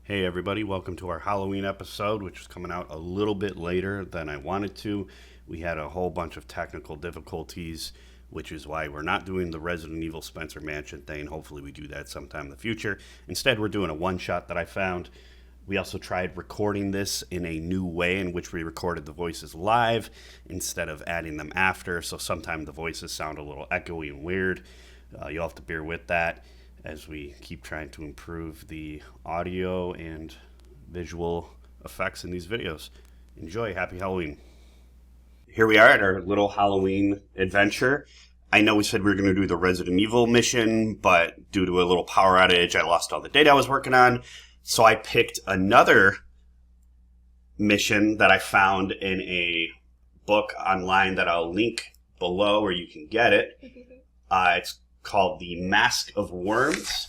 Hey everybody, welcome to our Halloween episode, which is coming out a little bit later than I wanted to. We had a whole bunch of technical difficulties, which is why we're not doing the Resident Evil Spencer Mansion thing. Hopefully we do that sometime in the future. Instead, we're doing a one-shot that I found. We also tried recording this in a new way in which we recorded the voices live instead of adding them after, so sometimes the voices sound a little echoey and weird. You'll have to bear with that as we keep trying to improve the audio and visual effects in these videos. Enjoy. Happy Halloween. Here we are at our little Halloween adventure. I know we said we were going to do the Resident Evil mission, but due to a little power outage, I lost all the data I was working on. So I picked another mission that I found in a book online that I'll link below where you can get it. It's called the Masque of Worms.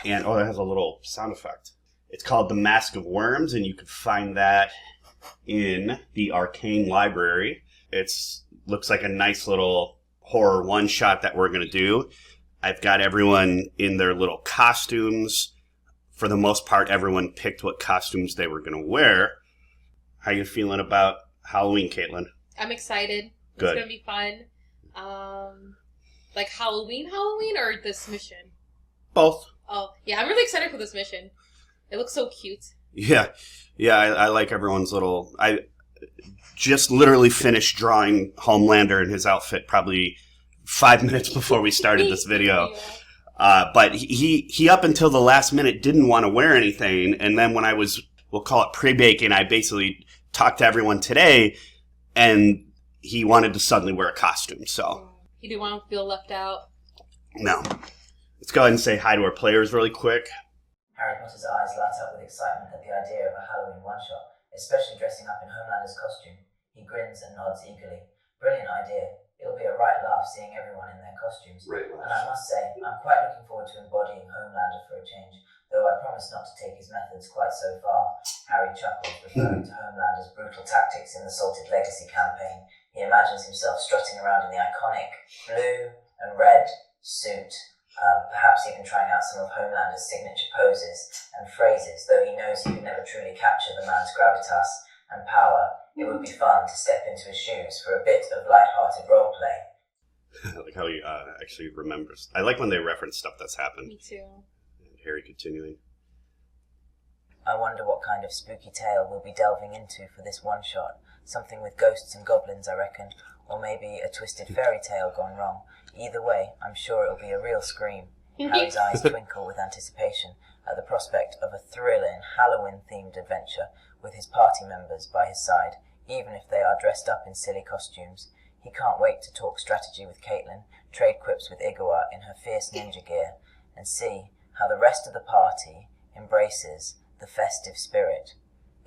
And it has a little sound effect. It's called the Masque of Worms, and you can find that in the Arcane library. It's looks like a nice little horror one-shot that we're going to do. I've got everyone in their little costumes. For the most part, everyone picked what costumes they were going to wear. How you feeling about Halloween, Kaitlyn? I'm excited. Good. It's going to be fun. Like Halloween or this mission? Both. Oh, yeah, I'm really excited for this mission. It looks so cute. Yeah, I like everyone's little... I just literally finished drawing Homelander in his outfit probably 5 minutes before we started this video. But he up until the last minute didn't want to wear anything, and then when I was, we'll call it pre-baking, I basically talked to everyone today, and he wanted to suddenly wear a costume, so... He didn't want to feel left out. No. Let's go ahead and say hi to our players really quick. Harry Potter's eyes light up with excitement at the idea of a Halloween one-shot, especially dressing up in Homelander's costume. He grins and nods eagerly. Brilliant idea. It'll be a right laugh seeing everyone in their costumes. Right. And I must say, I'm quite looking forward to embodying Homelander for a change, though I promise not to take his methods quite so far. Harry chuckles, referring to Homelander's brutal tactics in the Salted Legacy campaign. He imagines himself strutting around in the iconic blue and red suit, perhaps even trying out some of Homelander's signature poses and phrases, though he knows he could never truly capture the man's gravitas and power. It would be fun to step into his shoes for a bit of light-hearted roleplay. I like how he actually remembers. I like when they reference stuff that's happened. Me too. And Harry continuing. I wonder what kind of spooky tale we'll be delving into for this one-shot. Something with ghosts and goblins, I reckon. Or maybe a twisted fairy tale gone wrong. Either way, I'm sure it'll be a real scream. Harry's eyes twinkle with anticipation at the prospect of a thrilling Halloween-themed adventure with his party members by his side, even if they are dressed up in silly costumes. He can't wait to talk strategy with Kaitlyn, trade quips with Igawa in her fierce ninja gear, and see how the rest of the party embraces the festive spirit.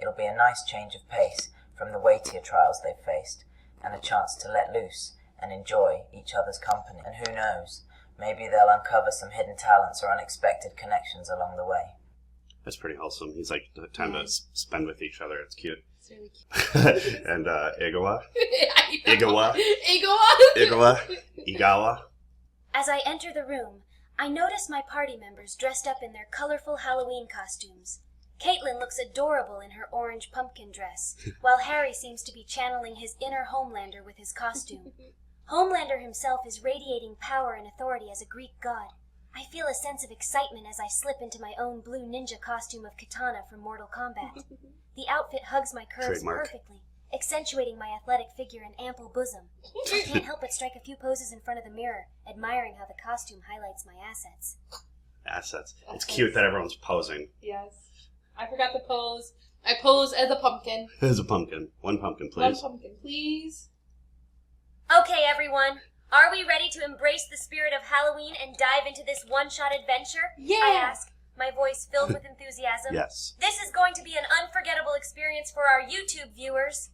It'll be a nice change of pace from the weightier trials they've faced, and a chance to let loose and enjoy each other's company. And who knows, maybe they'll uncover some hidden talents or unexpected connections along the way. That's pretty wholesome. He's like, time to spend with each other. It's cute. It's really cute. And Igawa? Igawa? As I enter the room, I notice my party members dressed up in their colorful Halloween costumes. Kaitlyn looks adorable in her orange pumpkin dress, while Harry seems to be channeling his inner Homelander with his costume. Homelander himself is radiating power and authority as a Greek god. I feel a sense of excitement as I slip into my own blue ninja costume of Katana from Mortal Kombat. The outfit hugs my curves perfectly, accentuating my athletic figure and ample bosom. I can't help but strike a few poses in front of the mirror, admiring how the costume highlights my assets. Assets. It's cute that everyone's posing. Yes. I forgot to pose. I pose as a pumpkin. As a pumpkin. One pumpkin, please. One pumpkin, please. Okay, everyone. Are we ready to embrace the spirit of Halloween and dive into this one-shot adventure? Yeah. I ask, my voice filled with enthusiasm. Yes. This is going to be an unforgettable experience for our YouTube viewers.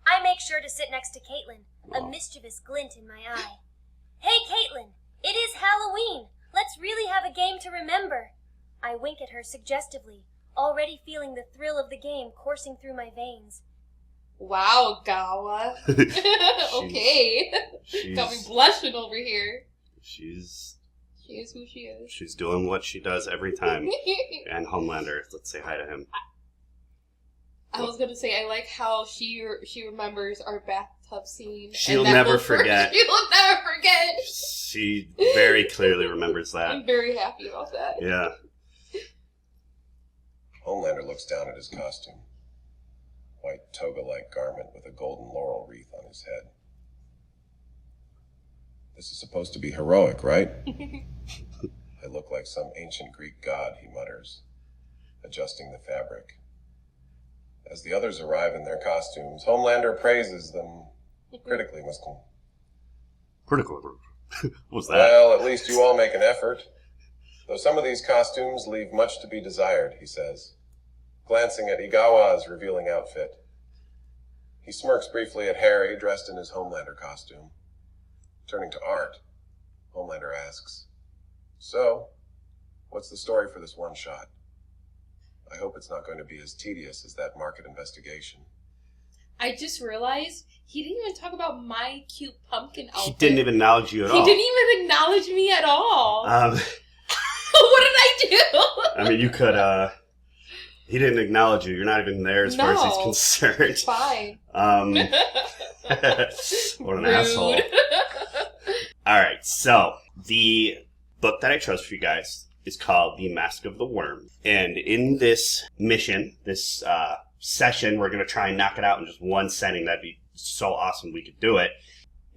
I make sure to sit next to Kaitlyn, a mischievous glint in my eye. Hey, Kaitlyn, it is Halloween. Let's really have a game to remember. I wink at her suggestively, already feeling the thrill of the game coursing through my veins. Wow, Gawa. Okay. Got me blushing over here. She's She is who she is. She's doing what she does every time. And Homelander, let's say hi to him. I was gonna say, I like how she remembers our bathtub scene. She'll never She'll forget. She very clearly remembers that. I'm very happy about that. Yeah. Homelander looks down at his costume. White toga-like garment with a golden laurel wreath on his head. This is supposed to be heroic, right? I look like some ancient Greek god, he mutters, adjusting the fabric. As the others arrive in their costumes, Homelander praises them critically, Muscle. Critical. What was that? Well, at least you all make an effort. Though some of these costumes leave much to be desired, he says, glancing at Igawa's revealing outfit. He smirks briefly at Harry, dressed in his Homelander costume. Turning to Art, Homelander asks, "So, what's the story for this one shot? I hope it's not going to be as tedious as that market investigation." I just realized he didn't even talk about my cute pumpkin outfit. He didn't even acknowledge you at all. He didn't even acknowledge me at all. Um, What did I do? I mean, you could, he didn't acknowledge you. You're not even there as far as he's concerned. Fine. What an Rude. asshole. Alright, so, the book that I chose for you guys is called The Masque of the Worms. And in this mission, this session, we're going to try and knock it out in just one setting. That'd be so awesome we could do it.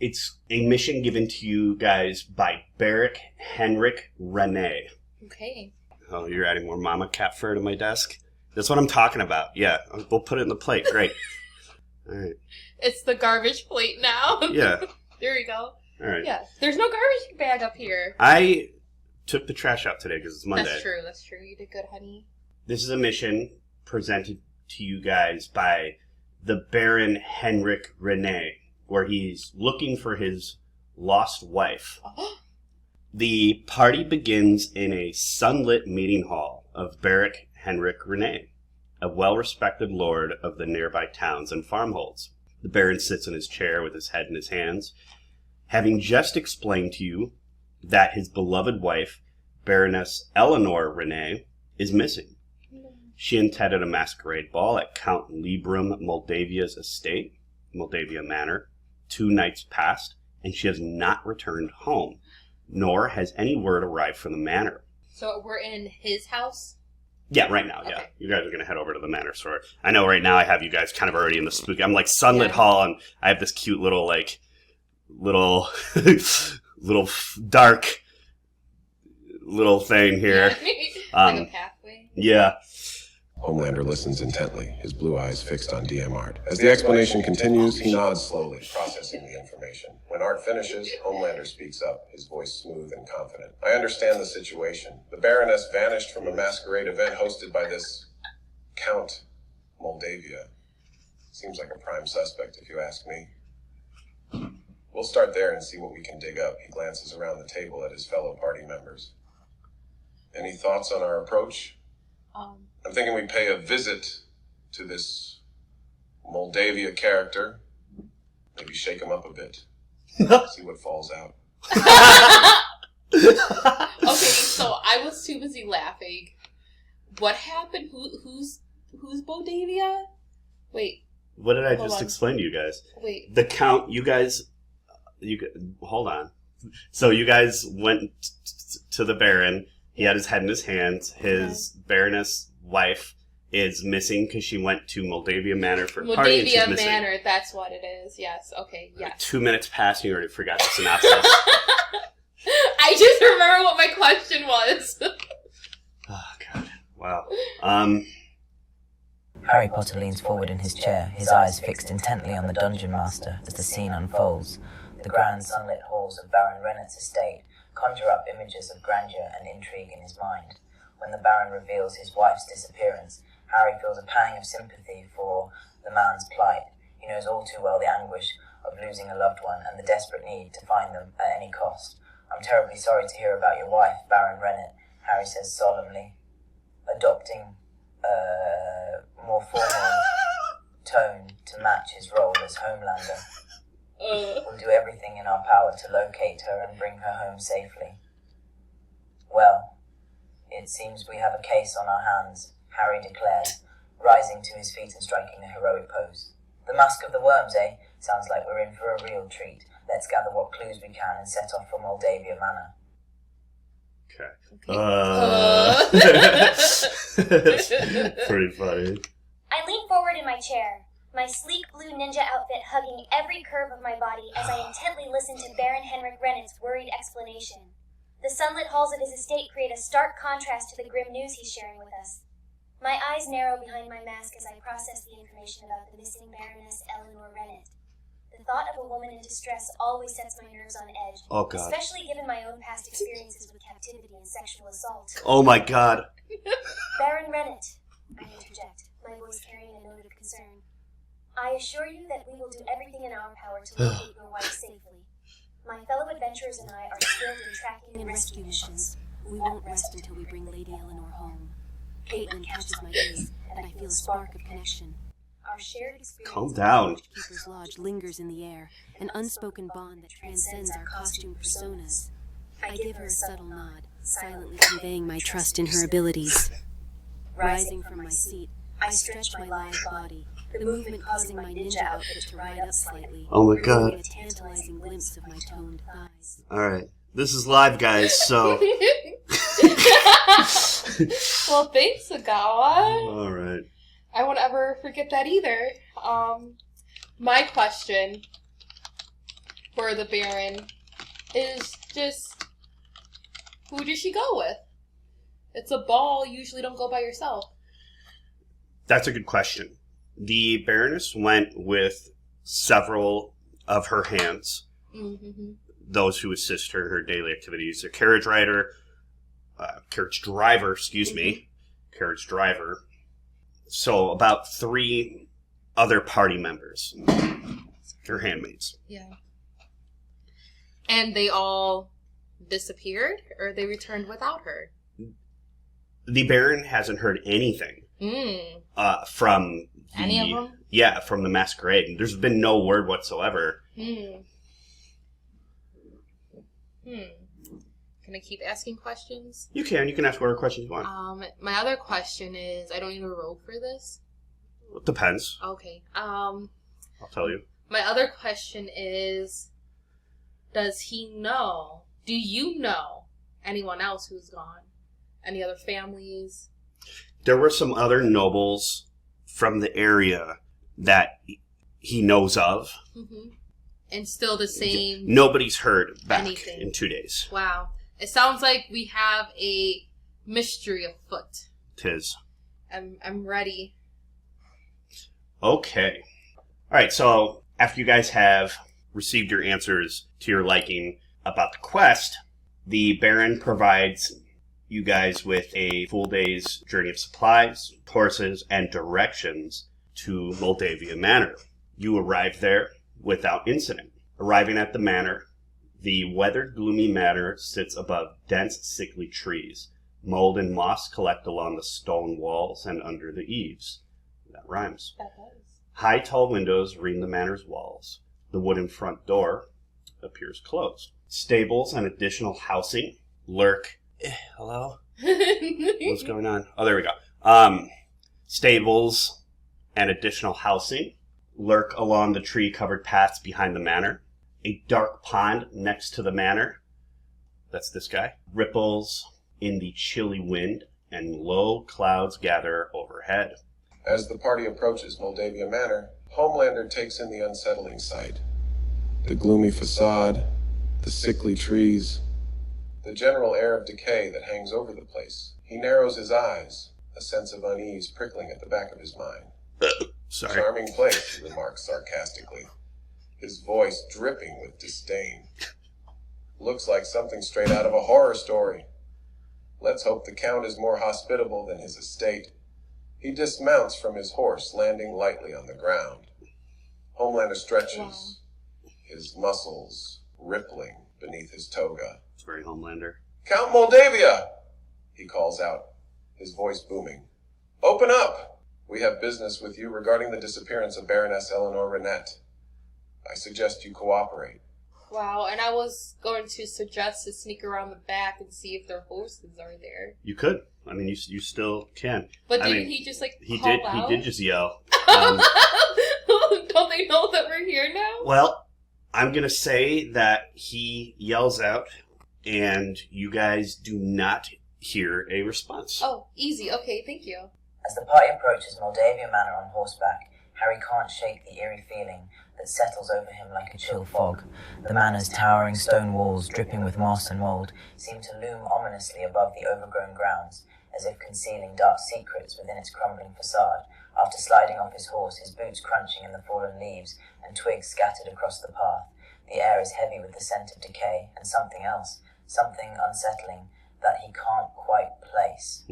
It's a mission given to you guys by Barrick Henrik Rene. Okay. Oh, you're adding more mama cat fur to my desk? That's what I'm talking about. Yeah, we'll put it in the plate. Great. All right. It's the garbage plate now. Yeah. There we go. All right. Yeah. There's no garbage bag up here. I took the trash out today because it's Monday. That's true. You did good, honey. This is a mission presented to you guys by the Baron Henrik Rene, where he's looking for his lost wife. The party begins in a sunlit meeting hall of Barrick Henrik Rene, a well-respected lord of the nearby towns and farmholds. The Baron sits in his chair with his head in his hands, having just explained to you that his beloved wife, Baroness Eleanor Rene, is missing. She attended a masquerade ball at Count Librum Moldavia's estate, Moldavia Manor, 2 nights past, and she has not returned home, nor has any word arrived from the manor. So we're in his house? Yeah, right now, yeah. Okay. You guys are going to head over to the manor store. I know right now I have you guys kind of already in the spooky... I'm like sunlit hall, and I have this cute little, like, little dark little thing here. Like a pathway? Yeah. Homelander listens intently, his blue eyes fixed on DM Art. As the explanation continues, he nods slowly, processing the information. When Art finishes, Homelander speaks up, his voice smooth and confident. "I understand the situation. The Baroness vanished from a masquerade event hosted by this Count Moldavia. Seems like a prime suspect, if you ask me. We'll start there and see what we can dig up." He glances around the table at his fellow party members. "Any thoughts on our approach?" "I'm thinking we pay a visit to this Moldavia character. Maybe shake him up a bit. See what falls out." Okay, so I was too busy laughing. What happened? Who's Moldavia? Wait. What did I Hold just on. explain to you guys? Wait. The Count, hold on. So you guys went to the Baron. He had his head in his hands. His Baroness wife is missing because she went to Moldavia Manor for a party and she's Moldavia missing. Manor, that's what it is. Yes, okay, yes. 2 minutes passed and you already forgot the synopsis. I just remember what my question was. Oh, God. Wow. Harry Potter leans forward in his chair, his eyes fixed intently on the dungeon master as the scene unfolds. The grand sunlit halls of Baron Rennett's estate conjure up images of grandeur and intrigue in his mind. When the Baron reveals his wife's disappearance, Harry feels a pang of sympathy for the man's plight. He knows all too well the anguish of losing a loved one and the desperate need to find them at any cost. "I'm terribly sorry to hear about your wife, Baron Rennett," Harry says solemnly, adopting a more formal tone to match his role as Homelander. "We'll do everything in our power to locate her and bring her home safely." Well, it seems we have a case on our hands, Harry declared, rising to his feet and striking a heroic pose. The Masque of the Worms, eh? Sounds like we're in for a real treat. Let's gather what clues we can and set off for Moldavia Manor. Okay. Pretty funny. I lean forward in my chair, my sleek blue ninja outfit hugging every curve of my body as I intently listen to Baron Henrik Rennett's worried explanation. The sunlit halls of his estate create a stark contrast to the grim news he's sharing with us. My eyes narrow behind my mask as I process the information about the missing Baroness Eleanor Rennet. The thought of a woman in distress always sets my nerves on edge, Oh, God. especially given my own past experiences with captivity and sexual assault. Oh, my God. Baron Rennet, I interject, my voice carrying a note of concern. I assure you that we will do everything in our power to locate your wife safely. My fellow adventurers and I are skilled in tracking and rescue missions. We won't rest until we bring Lady Eleanor home. Kaitlyn catches my gaze, and I feel a spark of connection. Our shared experience. Calm down. Keeper's Lodge lingers in the air, an unspoken bond that transcends our costume personas. I give her a subtle nod, silently conveying my trust in her abilities. Rising from my seat, I stretch my lithe body, the movement causing my ninja outfit to ride up slightly. Oh my God. revealing a tantalizing glimpse of my toned thighs. All right. This is live, guys, so... Well, thanks, Igawa. All right. I won't ever forget that either. My question for the Baron is just, who does she go with? It's a ball. You usually don't go by yourself. That's a good question. The Baroness went with several of her hands, Mm-hmm. those who assist her in her daily activities. A carriage driver, carriage driver. So about 3 other party members, her handmaids. Yeah. And they all disappeared, or they returned without her? The Baron hasn't heard anything from Any of them? Yeah, from the masquerade. There's been no word whatsoever. Can I keep asking questions? You can ask whatever questions you want. My other question is, I don't need a roll for this. It depends. Okay. I'll tell you. My other question is, do you know anyone else who's gone? Any other families? There were some other nobles from the area that he knows of. Mm-hmm. And still the same... Nobody's heard back anything. in 2 days. Wow. It sounds like we have a mystery afoot. 'Tis. I'm ready. Okay. All right, so after you guys have received your answers to your liking about the quest, the Baron provides you guys with a full day's journey of supplies, horses, and directions to Moldavia Manor. You arrive there without incident. Arriving at the manor, the weathered, gloomy manor sits above dense, sickly trees. Mold and moss collect along the stone walls and under the eaves. That rhymes. That does. High, tall windows ring the manor's walls. The wooden front door appears closed. Stables and additional housing lurk. Hello? What's going on? Oh, there we go. Stables and additional housing lurk along the tree-covered paths behind the manor. A dark pond next to the manor, that's this guy, ripples in the chilly wind, and low clouds gather overhead. As the party approaches Moldavia Manor, Homelander takes in the unsettling sight. The gloomy facade, the sickly trees, the general air of decay that hangs over the place. He narrows his eyes, a sense of unease prickling at the back of his mind. Sorry. Charming place, he remarks sarcastically, his voice dripping with disdain. Looks like something straight out of a horror story. Let's hope the Count is more hospitable than his estate. He dismounts from his horse, landing lightly on the ground. Homelander stretches, his muscles rippling beneath his toga. It's very Homelander. Count Moldavia, he calls out, his voice booming. Open up! We have business with you regarding the disappearance of Baroness Eleanor Rennet. I suggest you cooperate. Wow, and I was going to suggest to sneak around the back and see if their horses are there. You could. I mean, you still can. But didn't he just, he call did. out? He did just yell. Don't they know that we're here now? Well, I'm going to say that he yells out, and you guys do not hear a response. Oh, easy. Okay, thank you. As the party approaches Moldavia Manor on horseback, Harry can't shake the eerie feeling that settles over him like a chill fog. The manor's towering stone walls, dripping with moss and mould, seem to loom ominously above the overgrown grounds, as if concealing dark secrets within its crumbling facade. After sliding off his horse, his boots crunching in the fallen leaves and twigs scattered across the path, the air is heavy with the scent of decay and something else, something unsettling that he can't quite place.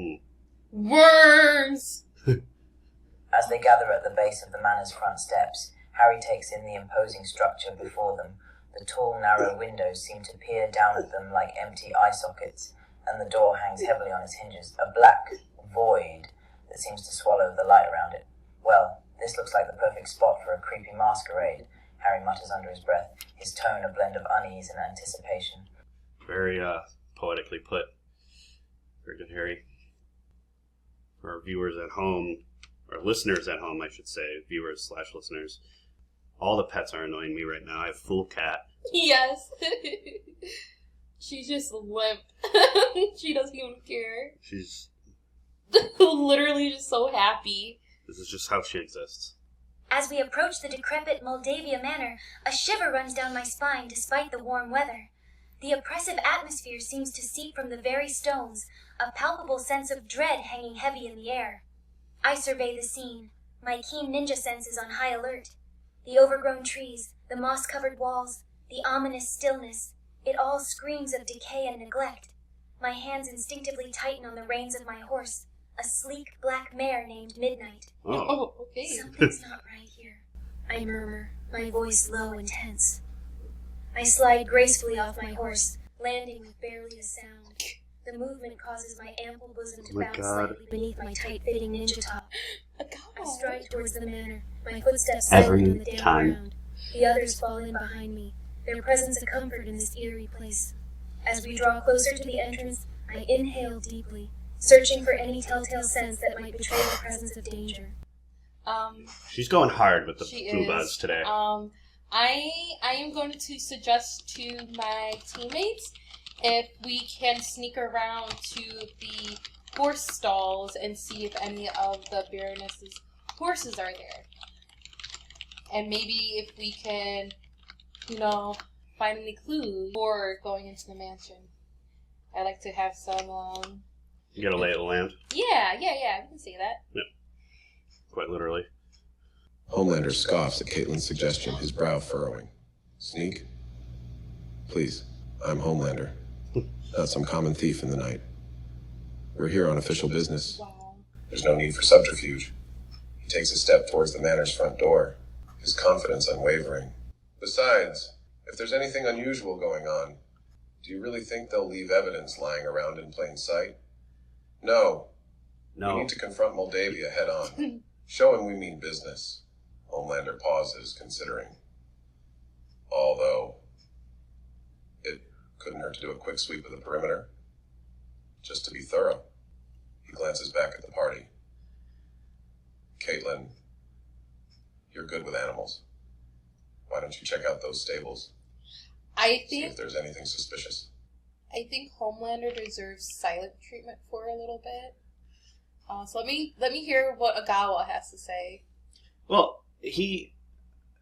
Worms! As they gather at the base of the manor's front steps, Harry takes in the imposing structure before them. The tall, narrow windows seem to peer down at them like empty eye sockets, and the door hangs heavily on its hinges, a black void that seems to swallow the light around it. Well, this looks like the perfect spot for a creepy masquerade, Harry mutters under his breath, his tone a blend of unease and anticipation. Very poetically put. Very good, Harry. For our viewers at home, or listeners at home, I should say, viewers/listeners, all the pets are annoying me right now. I have a full cat. Yes. She's just limp. She doesn't even care. She's... literally just so happy. This is just how she exists. As we approach the decrepit Moldavia Manor, a shiver runs down my spine despite the warm weather. The oppressive atmosphere seems to seep from the very stones, a palpable sense of dread hanging heavy in the air. I survey the scene, my keen ninja senses on high alert. The overgrown trees, the moss-covered walls, the ominous stillness, it all screams of decay and neglect. My hands instinctively tighten on the reins of my horse, a sleek black mare named Midnight. Oh, okay. Something's not right here, I murmur, my voice low and tense. I slide gracefully off my horse, landing with barely a sound. The movement causes my ample bosom to bounce slightly beneath my tight-fitting ninja top. I stride towards the manor, my footsteps silent on the damp ground. The others fall in behind me, their presence a comfort in this eerie place. As we draw closer to the entrance, I inhale deeply, searching for any telltale sense that might betray the presence of danger. She's going hard with the She blue is. buzz today. I am going to suggest to my teammates if we can sneak around to the horse stalls and see if any of the Baroness's horses are there. And maybe if we can, find any clues before going into the mansion. I like to have some, You gotta lay of the land. Yeah, we can say that. Yeah. Quite literally. Homelander scoffs at Kaitlyn's suggestion, his brow furrowing. Sneak? Please, I'm Homelander. Not some common thief in the night. We're here on official business. Wow. There's no need for subterfuge. He takes a step towards the manor's front door, his confidence unwavering. Besides, if there's anything unusual going on, do you really think they'll leave evidence lying around in plain sight? No. No. We need to confront Moldavia head on. Show him we mean business. Homelander pauses, considering. Although, it couldn't hurt to do a quick sweep of the perimeter. Just to be thorough. He glances back at the party. Kaitlyn, you're good with animals. Why don't you check out those stables? I See if think there's anything suspicious. Homelander deserves silent treatment for a little bit. So let me hear what Igawa has to say. Well, he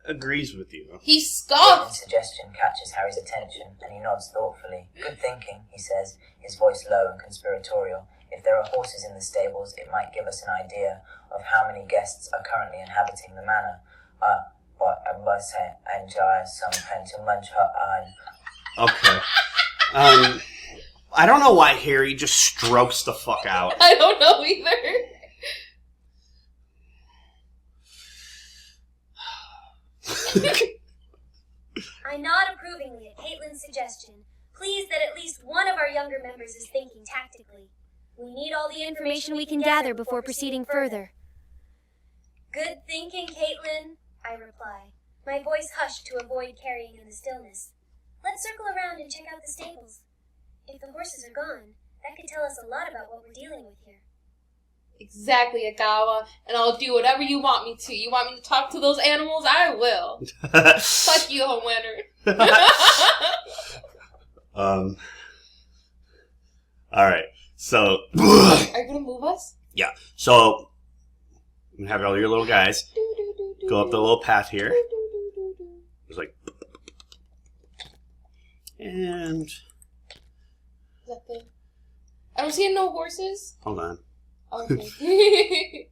agrees with you. He Kaitlyn's scoffed. suggestion catches Harry's attention, and he nods thoughtfully. Good thinking, he says, his voice low and conspiratorial. If there are horses in the stables, it might give us an idea of how many guests are currently inhabiting the manor. But I must enjoy some to munch her on. Okay. I don't know why Harry just strokes the fuck out. I don't know either. I nod approvingly at Kaitlyn's suggestion, pleased that at least one of our younger members is thinking tactically. We need all the information we can gather before proceeding further. Good thinking, Kaitlyn, I reply, my voice hushed to avoid carrying in the stillness. Let's circle around and check out the stables. If the horses are gone, that could tell us a lot about what we're dealing with here. Exactly, Igawa. And I'll do whatever you want me to. You want me to talk to those animals? I will. Fuck you, Homelander. Alright, so... Are you gonna move us? Yeah, so... You have all your little guys go up the little path here. It's like... And... Is that the... I don't see no horses. Hold on. Okay.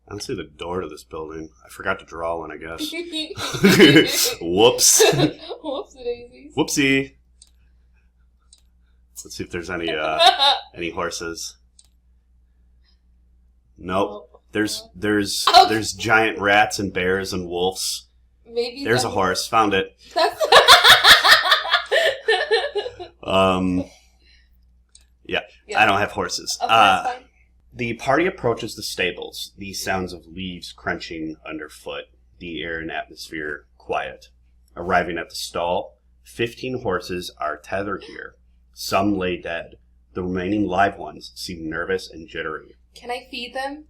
I don't see the door to this building. I forgot to draw one, I guess. Whoops. Whoops, daisies. Whoopsie. Let's see if there's any horses. Nope. There's giant rats and bears and wolves. Maybe there's a horse. Found it. That's Yeah. I don't have horses. Okay, that's fine. The party approaches the stables, the sounds of leaves crunching underfoot, the air and atmosphere quiet. Arriving at the stall, 15 horses are tethered here. Some lay dead. The remaining live ones seem nervous and jittery. Can I feed them?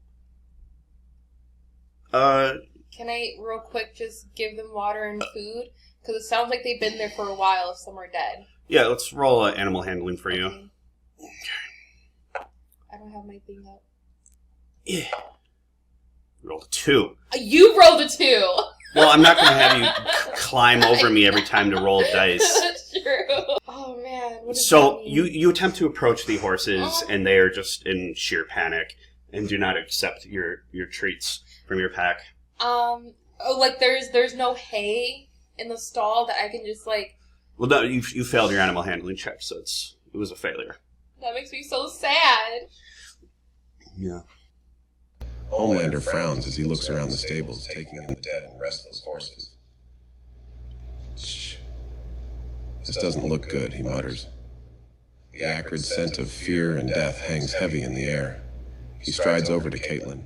Can I, real quick, just give them water and food? Because it sounds like they've been there for a while if some are dead. Yeah, let's roll animal handling for you. Okay. I don't have my thing up. Yeah. Rolled a 2. You rolled a 2! Well, I'm not going to have you climb over me every time to roll dice. That's true. Oh, man. What does So, that mean? you attempt to approach the horses, and they are just in sheer panic and do not accept your treats from your pack. Like, there's no hay in the stall that I can just, like... Well, no, you failed your animal handling check, so it was a failure. That makes me so sad. Yeah. Homelander frowns as he looks around the stables, taking in the dead and restless horses. Shh. This doesn't look good, he mutters. The acrid scent of fear and death hangs heavy in the air. He strides over to Kaitlyn.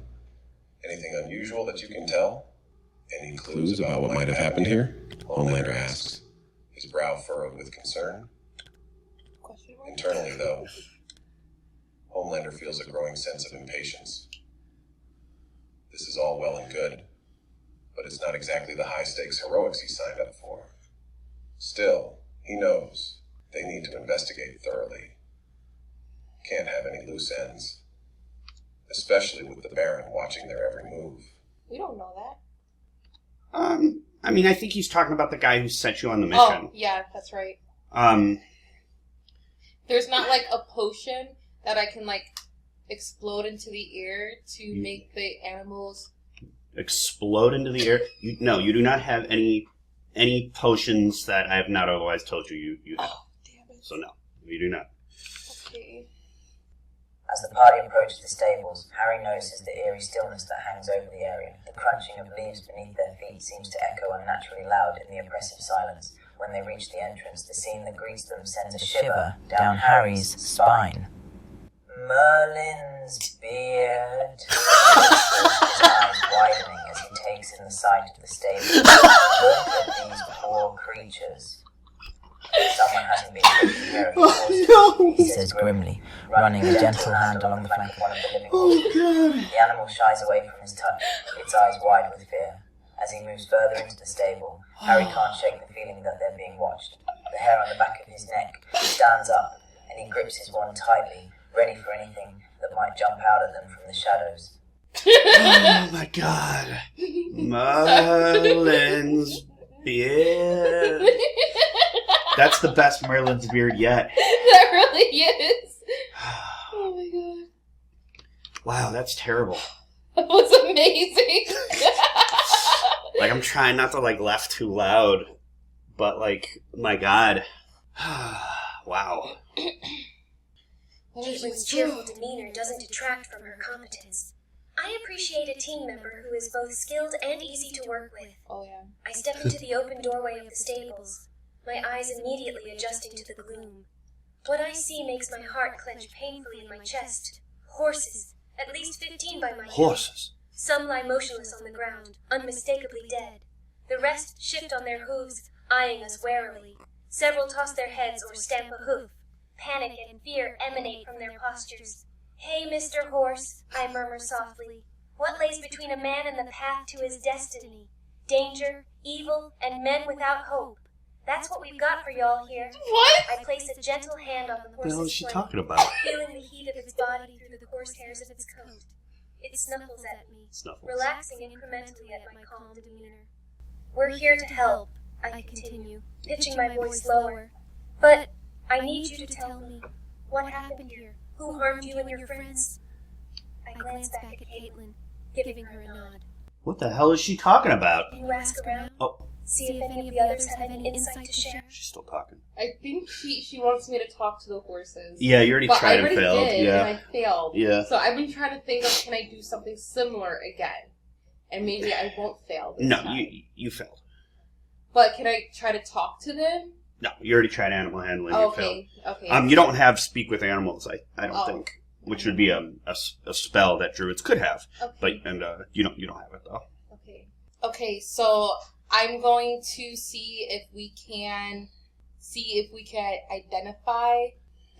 Anything unusual that you can tell? Any clues about what might have happened here? Homelander asks, his brow furrowed with concern. Internally, though, Homelander feels a growing sense of impatience. This is all well and good, but it's not exactly the high-stakes heroics he signed up for. Still, he knows they need to investigate thoroughly. Can't have any loose ends, especially with the Baron watching their every move. We don't know that. I mean, I think he's talking about the guy who sent you on the mission. Oh, yeah, that's right. There's not, like, a potion that I can, like, explode into the air to make the animals... Explode into the air? No, you do not have any potions that I have not otherwise told you have. Oh, damn it. So no, you do not. Okay. As the party approaches the stables, Harry notices the eerie stillness that hangs over the area. The crunching of leaves beneath their feet seems to echo unnaturally loud in the oppressive silence. When they reach the entrance, the scene that greets them sends a shiver down Harry's spine. Merlin's beard. His eyes widening as he takes in the sight of the stable. Look at these poor creatures. Someone hasn't been taking care of the horses, he says grimly, running a gentle hand along the flank of one of the living horses. The animal shies away from his touch, its eyes wide with fear. As he moves further into the stable, Harry can't shake the feeling that they're being watched. The hair on the back of his neck stands up, and he grips his wand tightly, ready for anything that might jump out at them from the shadows. Oh my god. Merlin's beard. That's the best Merlin's beard yet. That really is. Oh my god. Wow, that's terrible. That was amazing. Like, I'm trying not to, like, laugh too loud, but, like, my god. Wow. Kaitlyn's cheerful demeanor doesn't detract from her competence. I appreciate a team member who is both skilled and easy to work with. Oh yeah. I step into the open doorway of the stables, my eyes immediately adjusting to the gloom. What I see makes my heart clench painfully in my chest. Horses, at least 15 by my count. Horses. Some lie motionless on the ground, unmistakably dead. The rest shift on their hooves, eyeing us warily. Several toss their heads or stamp a hoof. Panic and fear emanate from their postures. "Hey, Mr. Horse," I murmur softly. "What lays between a man and the path to his destiny? Danger, evil, and men without hope. That's what we've got for y'all here." What? I place a gentle hand on the What the hell is horse's she flank, talking about? feeling the heat of its body through the coarse hairs of its coat. It snuffles at me, Snuffles. relaxing incrementally at my calm demeanor. "We're here to help," I continue, pitching my voice lower. "But I need you to tell me, what happened here? Who harmed you and your friends?" I glance back at Kaitlyn, giving her a nod. What the hell is she talking about? "You ask around, Oh, see if any of the others have any insight to share." she's still talking. I think she wants me to talk to the horses. Yeah, you already But I tried already and failed. did, Yeah. and I failed. Yeah. So I've been trying to think of, can I do something similar again? And maybe I won't fail this No, time. you failed. But can I try to talk to them? No, you already tried animal handling. You failed. Okay. You don't have speak with animals. I don't Oh. think, which would be a spell that druids could have, Okay. but you don't have it though. Okay, so I'm going to see if we can identify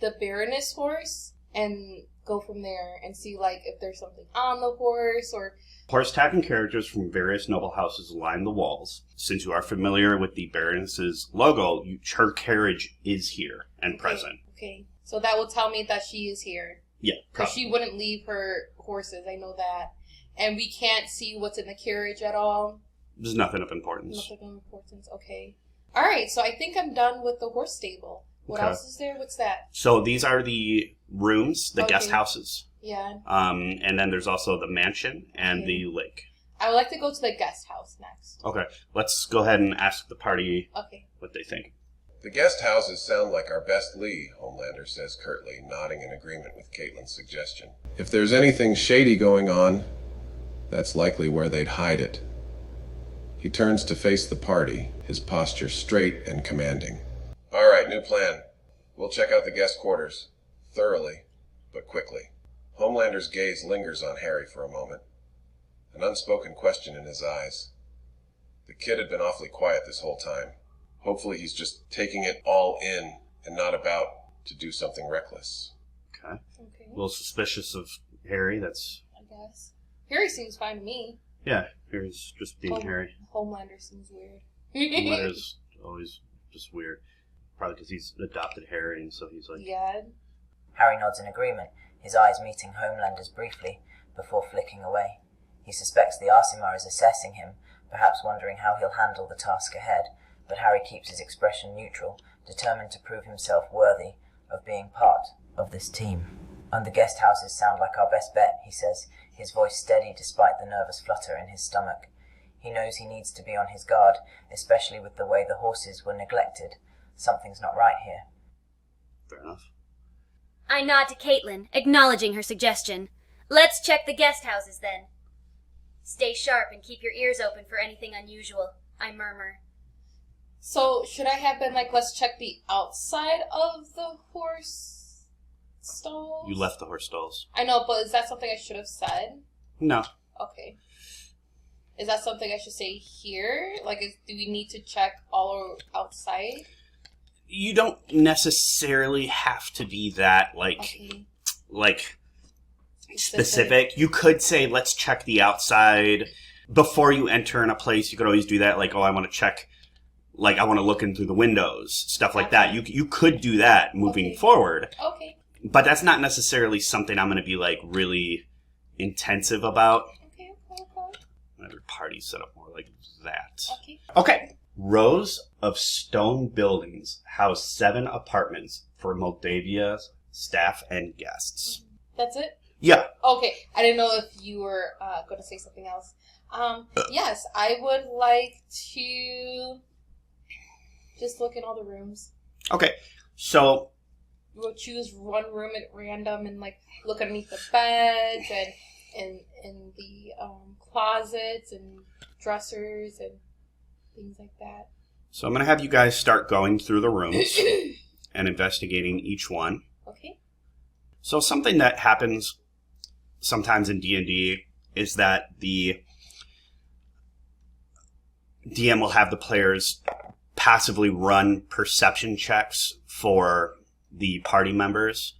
the Baroness horse and go from there and see like if there's something on the horse or Horse-tagging characters from various noble houses line the walls. Since you are familiar with the Baroness's logo, her carriage is here and present. Okay, so that will tell me that she is here. Yeah, Because probably. she wouldn't leave her horses, I know that. And we can't see what's in the carriage at all. There's nothing of importance. Nothing of importance, okay. Alright, so I think I'm done with the horse stable. What Okay. else is there? What's that? So these are the rooms, the guest Okay. houses. Yeah. And then there's also the mansion and Okay. the lake. I would like to go to the guest house next. Okay, let's go ahead and ask the party Okay. what they think. The guest houses sound like our best lead, Homelander says curtly, nodding in agreement with Kaitlyn's suggestion. If there's anything shady going on, that's likely where they'd hide it. He turns to face the party, his posture straight and commanding. All right, new plan. We'll check out the guest quarters. Thoroughly, but quickly. Homelander's gaze lingers on Harry for a moment. An unspoken question in his eyes. The kid had been awfully quiet this whole time. Hopefully he's just taking it all in and not about to do something reckless. Okay. Okay. A little suspicious of Harry. That's, I guess. Harry seems fine to me. yeah, Harry's just being Harry. Homelander seems weird. Homelander's always just weird. Probably because he's adopted Harry, and so he's like... Yeah. Harry nods in agreement, his eyes meeting Homelander's briefly, before flicking away. He suspects the Aasimar is assessing him, perhaps wondering how he'll handle the task ahead, but Harry keeps his expression neutral, determined to prove himself worthy of being part of this team. "And the guest houses sound like our best bet," he says, his voice steady despite the nervous flutter in his stomach. He knows he needs to be on his guard, especially with the way the horses were neglected. Something's not right here. Fair enough. I nod to Kaitlyn, acknowledging her suggestion. "Let's check the guest houses then." "Stay sharp and keep your ears open for anything unusual," I murmur. So, should I have been like, let's check the outside of the horse stalls? You left the horse stalls. I know, but is that something I should have said? No. Okay. Is that something I should say here? Like, do we need to check all outside? You don't necessarily have to be that, Okay. like specific. You could say, let's check the outside. Before you enter in a place, you could always do that, like, oh, I want to check, like, I want to look in through the windows, stuff like that. You could do that moving Okay. forward. Okay. But that's not necessarily something I'm going to be, like, really intensive about. Okay. Another party set up more like that. Okay. Okay. Rows of stone buildings house 7 apartments for Moldavia's staff and guests. That's it? Yeah. Okay. I didn't know if you were going to say something else. Yes, I would like to just look in all the rooms. Okay. So, We'll choose one room at random and like look underneath the beds and in the closets and dressers and things like that. so I'm going to have you guys start going through the rooms and investigating each one. Okay. So something that happens sometimes in D&D is that the DM will have the players passively run perception checks for the party members.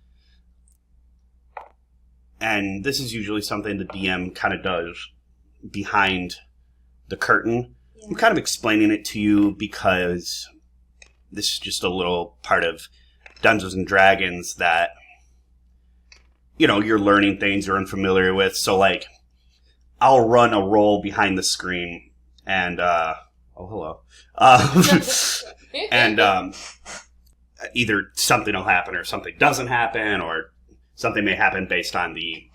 And this is usually something the DM kind of does behind the curtain. Yeah. I'm kind of explaining it to you because this is just a little part of Dungeons and Dragons that, you know, you're learning things you're unfamiliar with. So, like, I'll run a roll behind the screen and, oh, hello. And either something will happen or something doesn't happen, or something may happen based on the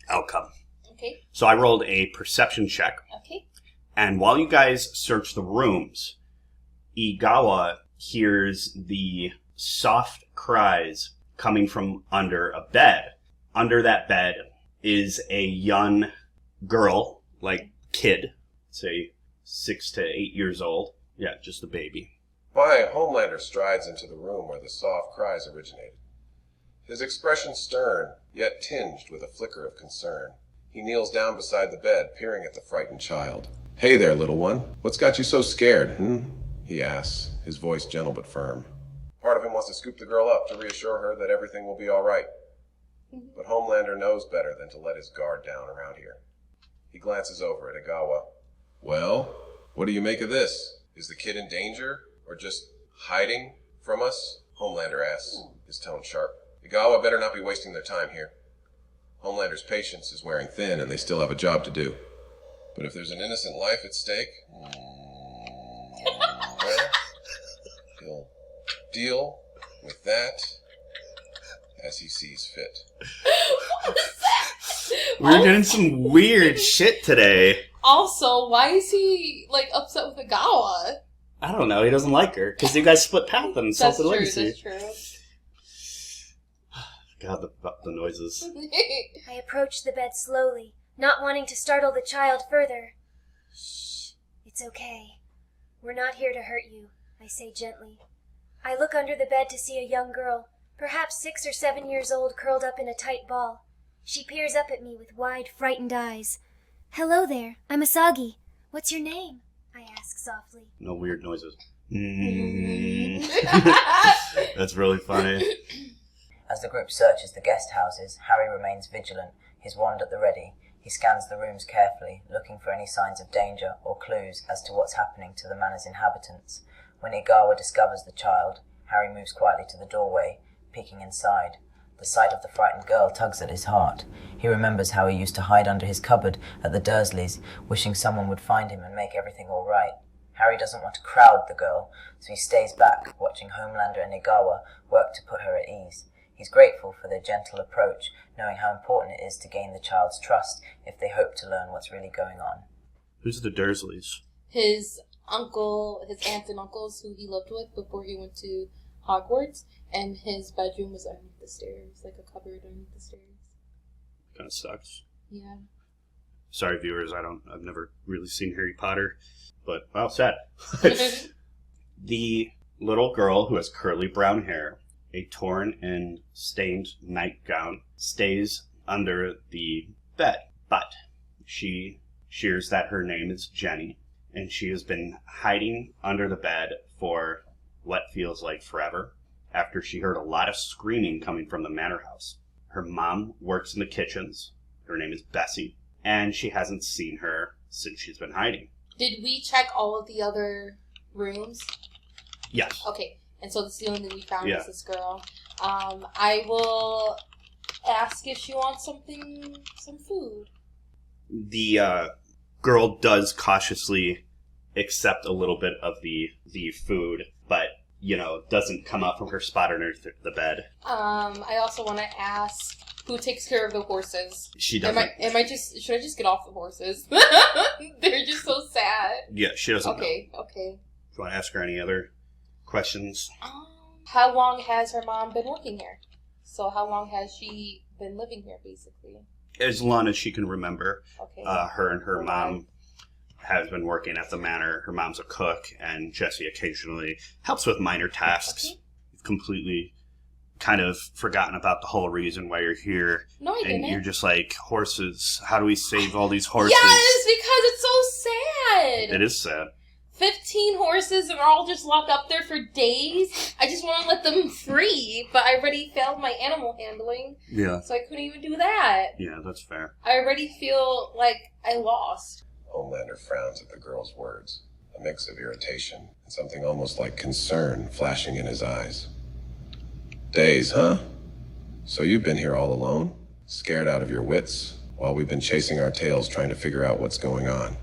outcome. Okay. So I rolled a perception check. Okay. And while you guys search the rooms, Igawa hears the soft cries coming from under a bed. Under that bed is a young girl, like kid, say 6 to 8 years old. Yeah, just a baby. Why, Homelander strides into the room where the soft cries originated. His expression stern, yet tinged with a flicker of concern. He kneels down beside the bed, peering at the frightened child. "Hey there, little one. What's got you so scared, he asks, his voice gentle but firm. Part of him wants to scoop the girl up to reassure her that everything will be all right. But Homelander knows better than to let his guard down around here. He glances over at Igawa. "Well, what do you make of this? Is the kid in danger, or just hiding from us?" Homelander asks, his tone sharp. "Igawa better not be wasting their time here. Homelander's patience is wearing thin, and they still have a job to do. But if there's an innocent life at stake, well, he'll deal with that as he sees fit." We're getting some weird shit today. Also, why is he, like, upset with Igawa? I don't know. He doesn't like her because you guys split path and That's Salted true, Legacy. that's true. God, the noises. I approach the bed slowly, not wanting to startle the child further. "Shh, it's okay. We're not here to hurt you," I say gently. I look under the bed to see a young girl, perhaps 6 or 7 years old, curled up in a tight ball. She peers up at me with wide, frightened eyes. "Hello there, I'm Asagi. What's your name?" I ask softly. No weird noises. That's really funny. As the group searches the guest houses, Harry remains vigilant, his wand at the ready. He scans the rooms carefully, looking for any signs of danger or clues as to what's happening to the manor's inhabitants. When Igawa discovers the child, Harry moves quietly to the doorway, peeking inside. The sight of the frightened girl tugs at his heart. He remembers how he used to hide under his cupboard at the Dursleys, wishing someone would find him and make everything all right. Harry doesn't want to crowd the girl, so he stays back, watching Homelander and Igawa work to put her at ease. He's grateful for their gentle approach, knowing how important it is to gain the child's trust if they hope to learn what's really going on. Who's the Dursleys? His uncle, his aunts and uncles who he lived with before he went to Hogwarts, and his bedroom was underneath the stairs, like a cupboard underneath the stairs. Kind of sucks. Yeah. Sorry, viewers, I've never really seen Harry Potter, but well, sad. The little girl who has curly brown hair, a torn and stained nightgown, stays under the bed, but she shares that her name is Jenny, and she has been hiding under the bed for what feels like forever after she heard a lot of screaming coming from the manor house. Her mom works in the kitchens. Her name is Bessie, and she hasn't seen her since she's been hiding. Did we check all of the other rooms? Yes. Okay, and so this is the only thing we found Yeah. is this girl. I will ask if she wants some food. The girl does cautiously accept a little bit of the food, but, doesn't come up from her spot underneath the bed. I also want to ask who takes care of the horses. She doesn't. Should I just get off the horses? They're just so sad. Yeah, she doesn't know. Okay. Do you want to ask her any other questions? How long has her mom been working here? So how long has she been living here, basically? As long as she can remember. Okay. Her and her mom has been working at the manor. Her mom's a cook, and Jessie occasionally helps with minor tasks. Okay. You've completely kind of forgotten about the whole reason why you're here. No, I didn't. And you're just like, horses. How do we save all these horses? Yes, because it's so sad. It is sad. 15 horses and they're all just locked up there for days. I just want to let them free, but I already failed my animal handling. Yeah. So I couldn't even do that. Yeah, that's fair. I already feel like I lost. Homelander frowns at the girl's words, a mix of irritation and something almost like concern flashing in his eyes. Days, huh? So you've been here all alone? Scared out of your wits, while we've been chasing our tails trying to figure out what's going on.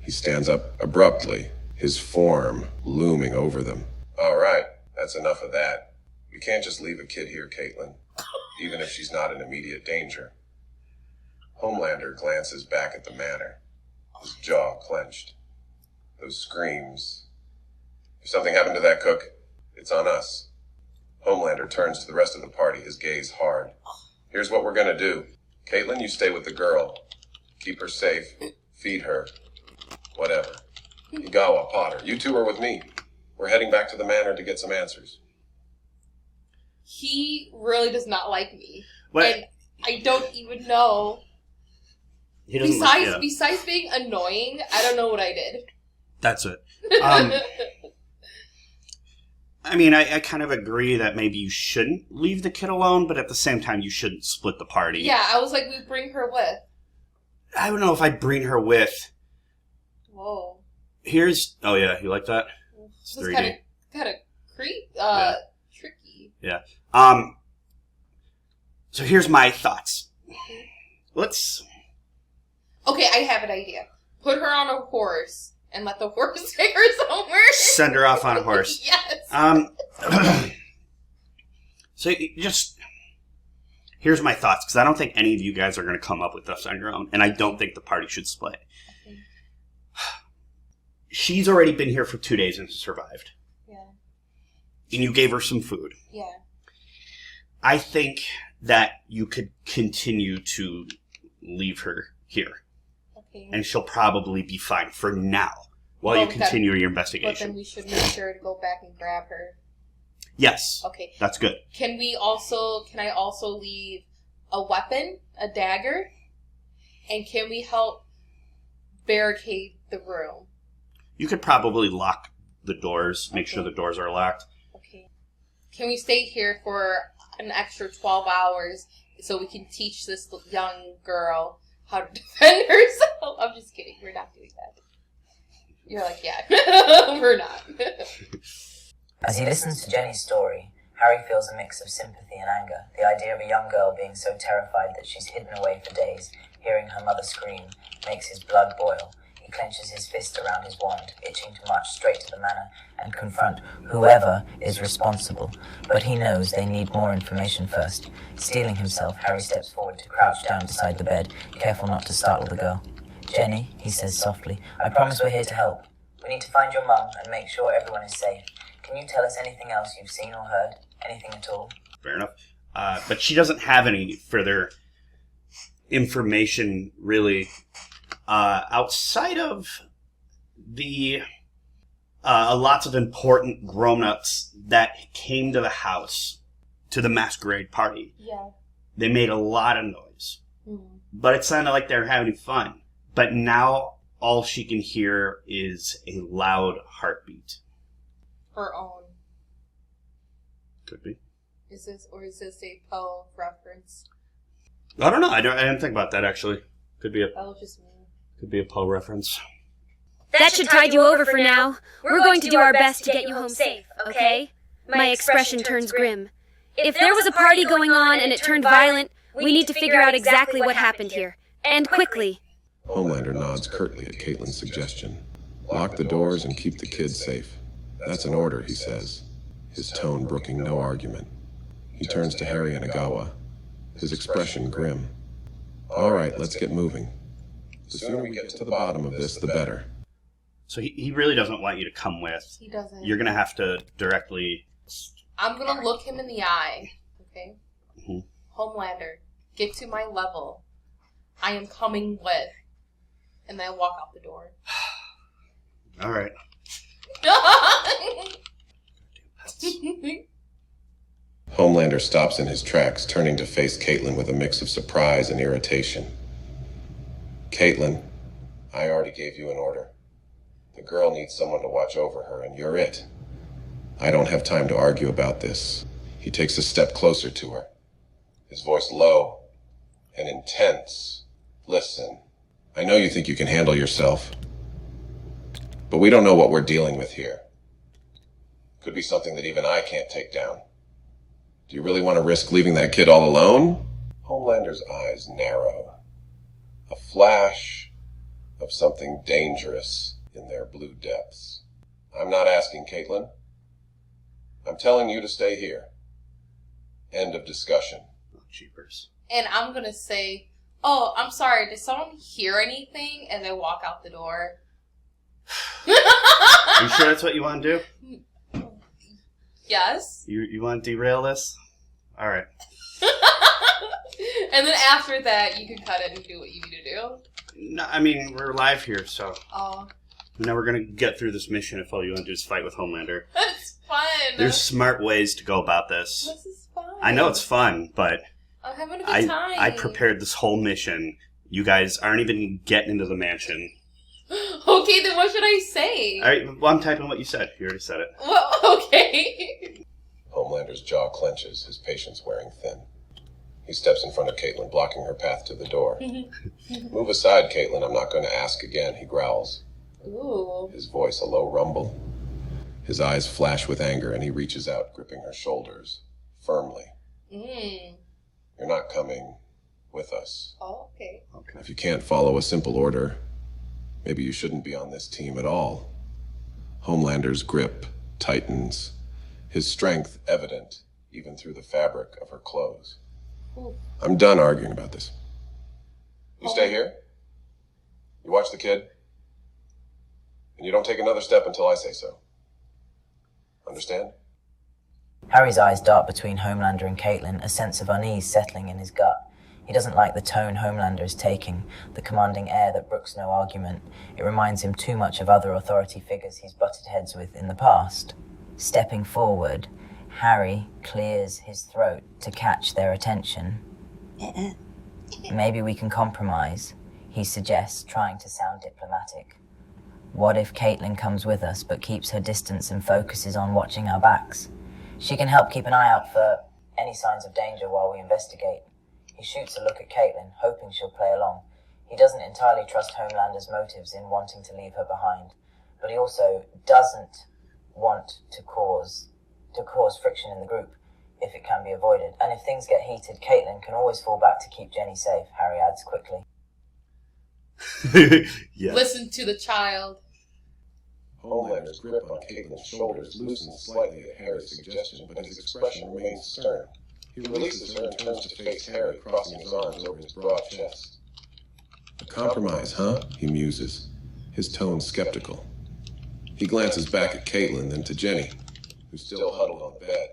He stands up abruptly, his form looming over them. All right, that's enough of that. We can't just leave a kid here, Kaitlyn, even if she's not in immediate danger. Homelander glances back at the manor, his jaw clenched. Those screams. If something happened to that cook, it's on us. Homelander turns to the rest of the party, his gaze hard. Here's what we're gonna do. Kaitlyn, you stay with the girl. Keep her safe. Feed her. Whatever. Igawa, Potter, you two are with me. We're heading back to the manor to get some answers. He really does not like me. What? And I don't even know. He doesn't Besides being annoying, I don't know what I did. That's it. I mean, I kind of agree that maybe you shouldn't leave the kid alone, but at the same time, you shouldn't split the party. Yeah, I was like, we bring her with. I don't know if I'd bring her with. Whoa. Oh yeah, you like that? This is kind of tricky. Yeah. So here's my thoughts. Okay, I have an idea. Put her on a horse and let the horse take her somewhere. Send her off on a horse. Yes. So here's my thoughts, because I don't think any of you guys are going to come up with this on your own, and I don't think the party should split. Okay. She's already been here for 2 days and survived. Yeah. And you gave her some food. Yeah. I think that you could continue to leave her here. Okay. And she'll probably be fine for now, while you continue your investigation. But then we should make sure to go back and grab her. Yes. Okay. That's good. Can I also leave a weapon, a dagger? And can we help barricade the room? You could probably lock the doors, make sure the doors are locked. Okay. Can we stay here for an extra 12 hours so we can teach this young girl how to defend herself? I'm just kidding. We're not doing that. You're like, yeah, we're not. As he listens to Jenny's story, Harry feels a mix of sympathy and anger. The idea of a young girl being so terrified that she's hidden away for days, hearing her mother scream, makes his blood boil. He clenches his fist around his wand, itching to march straight to the manor and confront whoever is responsible. But he knows they need more information first. Steeling himself, Harry steps forward to crouch down beside the bed, careful not to startle the girl. Jenny, he says softly, I promise we're here to help. We need to find your mum and make sure everyone is safe. Can you tell us anything else you've seen or heard? Anything at all? Fair enough. But she doesn't have any further information, really, outside of the lots of important grown-ups that came to the house, to the masquerade party. Yeah. They made a lot of noise. Mm-hmm. But it sounded like they were having fun. But now all she can hear is a loud heartbeat. Her own. Could be. Is this a Poe reference? I don't know. I didn't think about that, actually. Could be That was just me. Could be a Poe reference. That should tide you over for now. We're going to do our best to get you home safe, okay? My expression turns grim. If there was a party going on and it turned violent, we need to figure out exactly what happened here. And quickly. Homelander nods curtly at Kaitlyn's suggestion. Lock the doors and keep the kids safe. That's an order, he says, his tone brooking no argument. He turns to Harry and Igawa, his expression grim. All right, let's get moving. The sooner we get to the bottom of this, the better. So he really doesn't want you to come with. He doesn't. You're going to have to directly... I'm going to look him in the eye, okay? Mm-hmm. Homelander, get to my level. I am coming with. And then I walk out the door. All right. Homelander stops in his tracks, turning to face Kaitlyn with a mix of surprise and irritation. Kaitlyn, I already gave you an order. The girl needs someone to watch over her, and you're it. I don't have time to argue about this. He takes a step closer to her, his voice low and intense. Listen, I know you think you can handle yourself, but we don't know what we're dealing with here. Could be something that even I can't take down. Do you really want to risk leaving that kid all alone? Homelander's eyes narrow. A flash of something dangerous in their blue depths. I'm not asking, Kaitlyn. I'm telling you to stay here. End of discussion. Oh, jeepers. And I'm gonna say, oh, I'm sorry, did someone hear anything? And then walk out the door. Are you sure that's what you want to do? Yes. You want to derail this? All right. And then after that, you can cut it and do what you need to do. No, I mean, we're live here, so Oh, we're never going to get through this mission if all you want to do is fight with Homelander. that's fun. There's smart ways to go about this. This is fun. I know it's fun, but I'm having a good time. I prepared this whole mission. You guys aren't even getting into the mansion. Okay, then what should I say? All right, well, I'm typing what you said. You already said it. Well, okay. Homelander's jaw clenches, his patience wearing thin. He steps in front of Kaitlyn, blocking her path to the door. Move aside, Kaitlyn. I'm not going to ask again, he growls. Ooh. His voice a low rumble. His eyes flash with anger, and he reaches out, gripping her shoulders firmly. Mm. You're not coming with us. Oh, okay. If you can't follow a simple order, maybe you shouldn't be on this team at all. Homelander's grip tightens, his strength evident even through the fabric of her clothes. Ooh. I'm done arguing about this. You stay here, you watch the kid, and you don't take another step until I say so. Understand? Harry's eyes dart between Homelander and Kaitlyn, a sense of unease settling in his gut. He doesn't like the tone Homelander is taking, the commanding air that brooks no argument. It reminds him too much of other authority figures he's butted heads with in the past. Stepping forward, Harry clears his throat to catch their attention. Maybe we can compromise, he suggests, trying to sound diplomatic. What if Kaitlyn comes with us but keeps her distance and focuses on watching our backs? She can help keep an eye out for any signs of danger while we investigate. He shoots a look at Kaitlyn, hoping she'll play along. He doesn't entirely trust Homelander's motives in wanting to leave her behind, but he also doesn't want to cause friction in the group if it can be avoided. And if things get heated, Kaitlyn can always fall back to keep Jenny safe, Harry adds quickly. Yes. Listen to the child. Homelander's grip on Kaitlyn's shoulders loosens slightly at Harry's suggestion, but his expression remains stern. He releases her and turns to face Harry, crossing his arms over his broad chest. A compromise, huh? He muses, his tone skeptical. He glances back at Kaitlyn, then to Jenny, who's still huddled on the bed.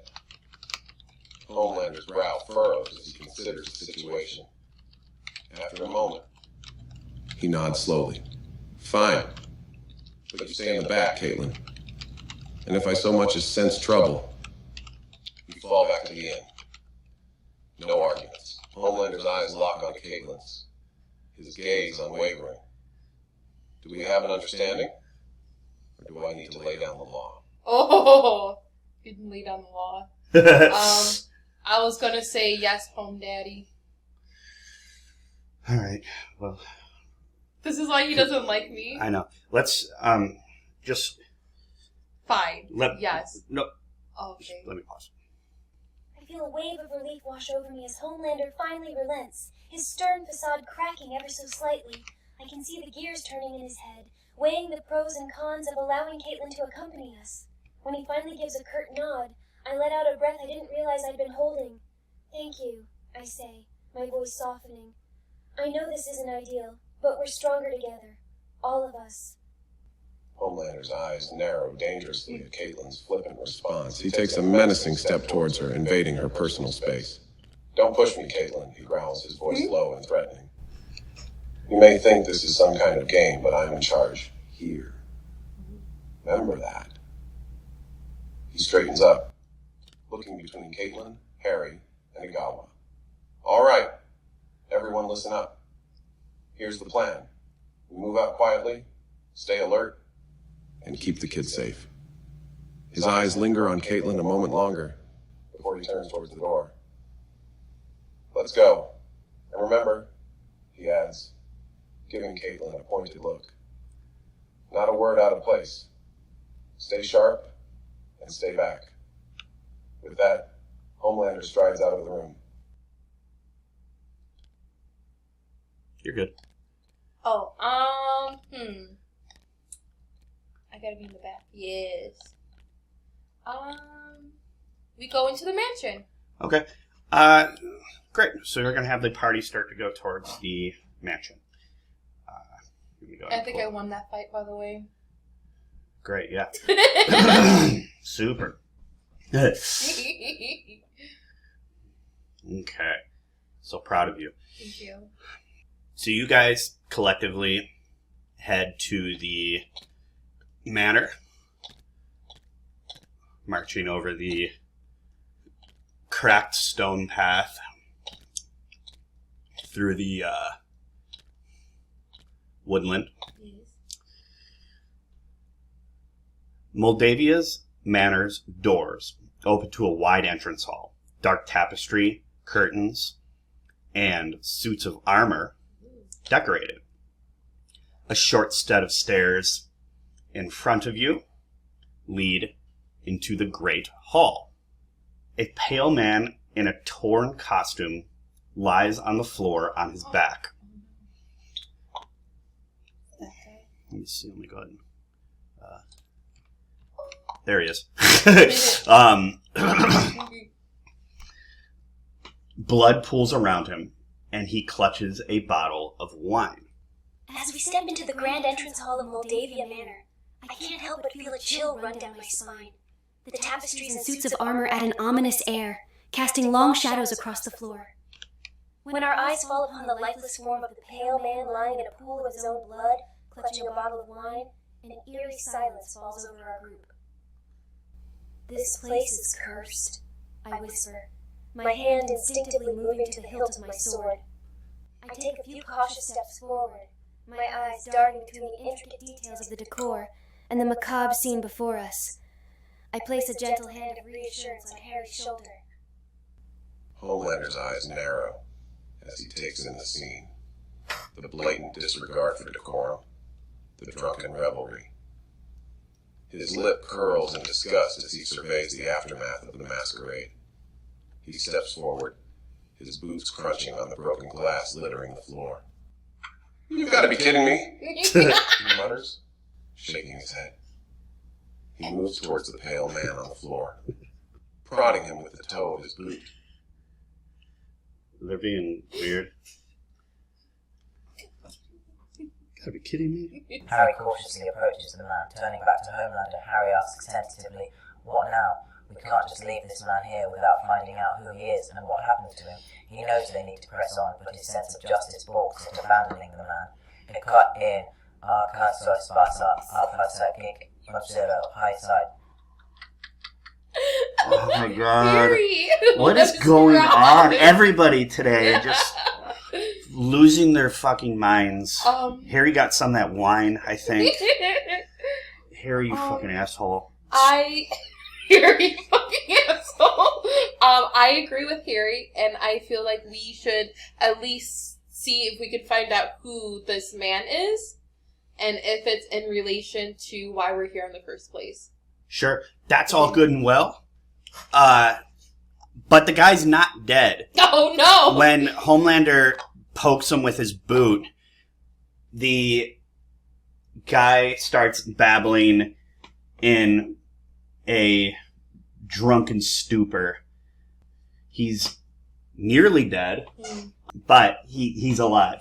Homelander's brow furrows as he considers the situation. After a moment, he nods slowly. Fine. But you stay in the back, Kaitlyn. And if I so much as sense trouble, you fall back to the inn. No arguments. Homelander's eyes lock on Kaitlyn's, his gaze unwavering. Do we have an understanding? Or do I need to lay down the law? Oh, you didn't lay down the law. I was gonna say yes, home daddy. All right. Well, This is why he doesn't like me. I know. Let's just Fine. let. Yes. No. Okay. Let me pause. I feel a wave of relief wash over me as Homelander finally relents, his stern facade cracking ever so slightly. I can see the gears turning in his head, weighing the pros and cons of allowing Kaitlyn to accompany us. When he finally gives a curt nod, I let out a breath I didn't realize I'd been holding. Thank you, I say, my voice softening. I know this isn't ideal, but we're stronger together. All of us. Homelander's eyes narrow dangerously at Kaitlyn's flippant response. He takes a menacing step towards her, invading her personal space. Don't push me, Kaitlyn, he growls, his voice low and threatening. You may think this is some kind of game, but I'm in charge here. Remember that. He straightens up, looking between Kaitlyn, Harry, and Igawa. All right, everyone listen up. Here's the plan. We move out quietly, stay alert, and keep the kid safe. His eyes linger on Kaitlyn a moment longer before he turns towards the door. Let's go. And remember, he adds, giving Kaitlyn a pointed look. Not a word out of place. Stay sharp and stay back. With that, Homelander strides out of the room. You're good. Oh, I gotta be in the back. Yes. We go into the mansion. Okay. Great. So we're going to have the party start to go towards the mansion. I think I won that fight, by the way. Great, yeah. Super. Okay. So proud of you. Thank you. So you guys collectively head to the manor, marching over the cracked stone path through the woodland. Yes. Moldavia's manor's doors open to a wide entrance hall, dark tapestry, curtains, and suits of armor decorated. A short set of stairs in front of you lead into the great hall. A pale man in a torn costume lies on the floor on his back. Let me see. Let me go ahead. There he is. Blood pools around him, and he clutches a bottle of wine. As we step into the grand entrance hall of Moldavia Manor, I can't help but feel a chill run down my spine. The tapestries and suits of armor add an ominous air, casting long shadows across the floor. When our eyes fall upon the lifeless form of the pale man lying in a pool of his own blood, clutching a bottle of wine, an eerie silence falls over our group. This place is cursed, I whisper, my hand instinctively moving to the hilt of my sword. I take a few cautious steps forward, my eyes darting between the intricate details of the decor and the macabre scene before us. I place a gentle hand of reassurance on Harry's shoulder. Homelander's eyes narrow as he takes in the scene. The blatant disregard for decorum, the drunken revelry. His lip curls in disgust as he surveys the aftermath of the masquerade. He steps forward, his boots crunching on the broken glass littering the floor. You've got to be kidding me, he mutters, shaking his head. He moves towards the pale man on the floor, prodding him with the toe of his boot. They're being weird. Gotta be kidding me. Harry cautiously approaches the man. Turning back to Homelander, Harry asks tentatively, "What now? We can't just leave this man here without finding out who he is and what happened to him. He knows they need to press on, but his sense of justice balks at abandoning the man. Cut in. Arkansas Spasa, Alpha Mobzero, high side." Oh my god. Harry, What is going on? Everybody today just losing their fucking minds. Harry got some of that wine, I think. Harry, you fucking asshole. Harry, fucking asshole. I agree with Harry, and I feel like we should at least see if we could find out who this man is, and if it's in relation to why we're here in the first place. Sure, that's all good and well. But the guy's not dead. Oh, no! When Homelander pokes him with his boot, the guy starts babbling in a drunken stupor. He's nearly dead, but he's alive.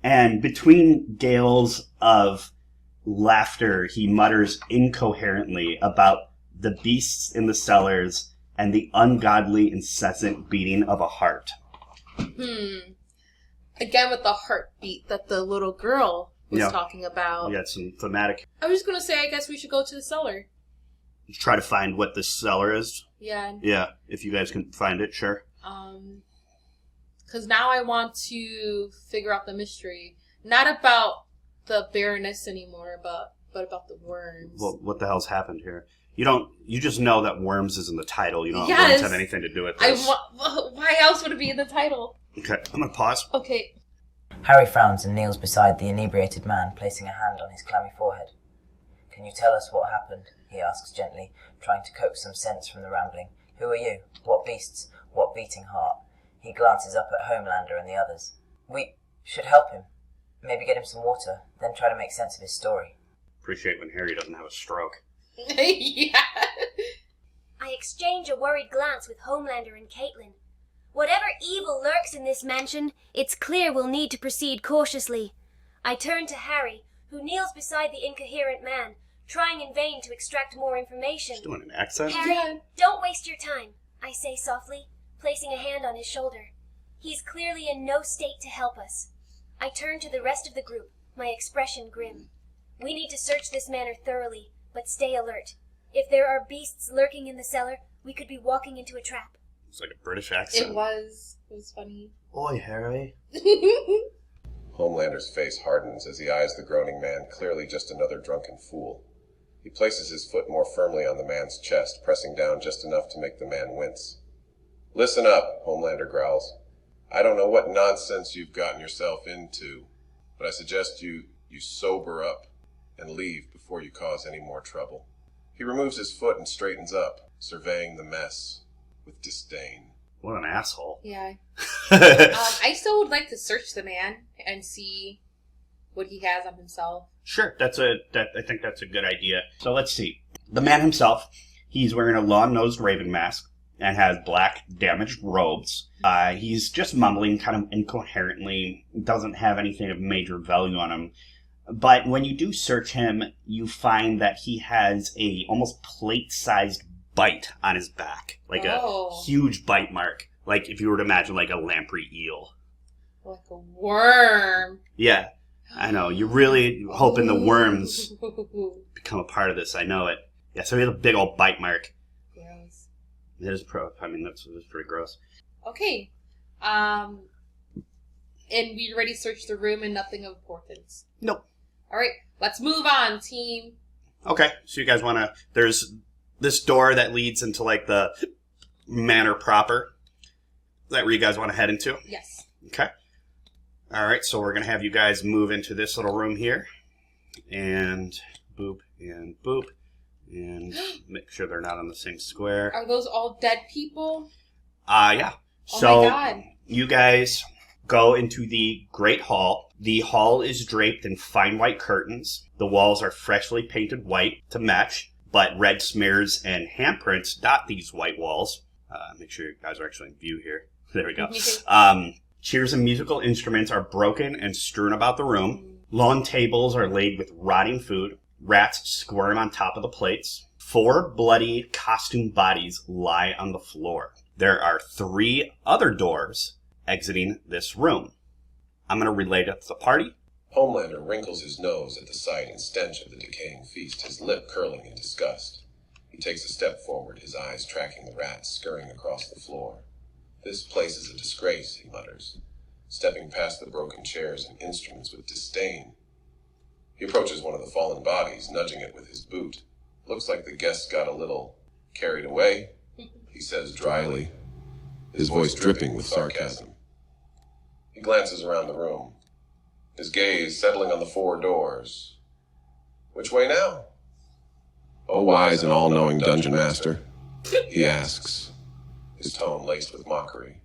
And between gales of laughter, he mutters incoherently about the beasts in the cellars and the ungodly incessant beating of a heart. Again with the heartbeat that the little girl was talking about. We got some thematic. I was just going to say, I guess we should go to the cellar. Try to find what this cellar is. Yeah. Yeah, if you guys can find it, sure. Because now I want to figure out the mystery. Not about the Baroness anymore, but but about the worms. Well, what the hell's happened here? You just know that worms is in the title. You don't Yes. worms have anything to do with this. Why else would it be in the title? Okay, I'm gonna pause. Okay. Harry frowns and kneels beside the inebriated man, placing a hand on his clammy forehead. Can you tell us what happened? He asks gently, trying to coax some sense from the rambling. Who are you? What beasts? What beating heart? He glances up at Homelander and the others. We should help him. Maybe get him some water, then try to make sense of his story. Appreciate when Harry doesn't have a stroke. Yeah. I exchange a worried glance with Homelander and Kaitlyn. Whatever evil lurks in this mansion, it's clear we'll need to proceed cautiously. I turn to Harry, who kneels beside the incoherent man, trying in vain to extract more information. She's doing an accent? Harry, Yeah. don't waste your time, I say softly, placing a hand on his shoulder. He's clearly in no state to help us. I turn to the rest of the group, my expression grim. We need to search this manor thoroughly, but stay alert. If there are beasts lurking in the cellar, we could be walking into a trap. It's like a British accent. It was funny. Oi, Harry. Homelander's face hardens as he eyes the groaning man, clearly just another drunken fool. He places his foot more firmly on the man's chest, pressing down just enough to make the man wince. Listen up, Homelander growls. I don't know what nonsense you've gotten yourself into, but I suggest you sober up and leave before you cause any more trouble. He removes his foot and straightens up, surveying the mess with disdain. What an asshole. Yeah. I still would like to search the man and see what he has on himself. Sure, I think that's a good idea. So let's see. The man himself, he's wearing a long-nosed raven mask and has black, damaged robes. He's just mumbling kind of incoherently, doesn't have anything of major value on him. But when you do search him, you find that he has a almost plate-sized bite on his back. Like a huge bite mark. Like if you were to imagine like a lamprey eel. Like a worm. Yeah, I know. You're really hoping the worms become a part of this. I know it. Yeah, so he has a big old bite mark. Gross. It is that's pretty gross. Okay. And we already searched the room and nothing of importance. Nope. Alright, let's move on, team. Okay, so you guys want to... There's this door that leads into, like, the manor proper. Is that where you guys want to head into? Yes. Okay. Alright, so we're going to have you guys move into this little room here. And boop, and boop. And make sure they're not on the same square. Are those all dead people? Yeah. Oh So my god. you guys go into the Great Hall. The hall is draped in fine white curtains. The walls are freshly painted white to match, but red smears and handprints dot these white walls. Make sure you guys are actually in view here. There we go. Cheers and musical instruments are broken and strewn about the room. Long tables are laid with rotting food. Rats squirm on top of the plates. 4 bloody costume bodies lie on the floor. There are 3 other doors exiting this room. I'm going to relay that to the party. Homelander wrinkles his nose at the sight and stench of the decaying feast, his lip curling in disgust. He takes a step forward, his eyes tracking the rats scurrying across the floor. This place is a disgrace, he mutters, stepping past the broken chairs and instruments with disdain. He approaches one of the fallen bodies, nudging it with his boot. Looks like the guest got a little carried away, he says dryly, his voice dripping with sarcasm. He glances around the room, his gaze settling on the 4 doors. Which way now? O wise and all-knowing dungeon master, he asks, his tone laced with mockery.